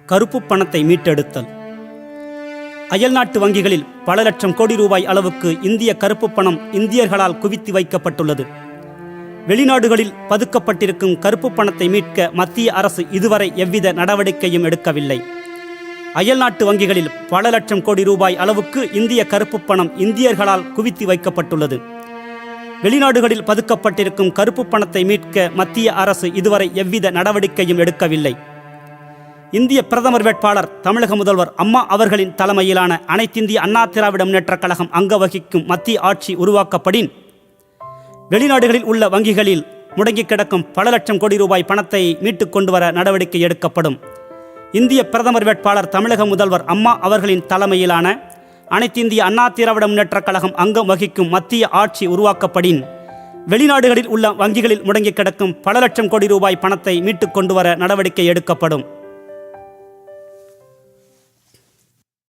கருப்பு பணத்தை மீட்டெடுத்தல். அயல்நாட்டு வங்கிகளில் பல லட்சம் கோடி ரூபாய் அளவுக்கு இந்திய கருப்பு பணம் இந்தியர்களால் குவித்து வைக்கப்பட்டுள்ளது. வெளிநாடுகளில் பதுக்கப்பட்டிருக்கும் கருப்பு பணத்தை மீட்க மத்திய அரசு இதுவரை எவ்வித நடவடிக்கையும் எடுக்கவில்லை. அயல்நாட்டு வங்கிகளில் பல லட்சம் கோடி ரூபாய் அளவுக்கு இந்திய கருப்பு பணம் இந்தியர்களால் குவித்து வைக்கப்பட்டுள்ளது. வெளிநாடுகளில் பதுக்கப்பட்டிருக்கும் கருப்பு பணத்தை மீட்க மத்திய அரசு இதுவரை எவ்வித நடவடிக்கையும் எடுக்கவில்லை. இந்திய பிரதமர் வேட்பாளர் தமிழக முதல்வர் அம்மா அவர்களின் தலைமையிலான அனைத்திந்திய அண்ணா திராவிட முன்னேற்றக் கழகம் அங்க வகிக்கும் மத்திய ஆட்சி உருவாக்கப்படின் வெளிநாடுகளில் உள்ள வங்கிகளில் முடங்கி கிடக்கும் பல லட்சம் கோடி ரூபாய் பணத்தை மீட்டுக் கொண்டு வர நடவடிக்கை எடுக்கப்படும். இந்திய பிரதமர் வேட்பாளர் தமிழக முதல்வர் அம்மா அவர்களின் தலைமையிலான அனைத்திந்திய அண்ணா திராவிட முன்னேற்றக் கழகம் அங்கம் வகிக்கும் மத்திய ஆட்சி உருவாக்கப்படின் வெளிநாடுகளில் உள்ள வங்கிகளில் முடங்கி கிடக்கும் பல லட்சம் கோடி ரூபாய் பணத்தை மீட்டுக் கொண்டு வர நடவடிக்கை எடுக்கப்படும்.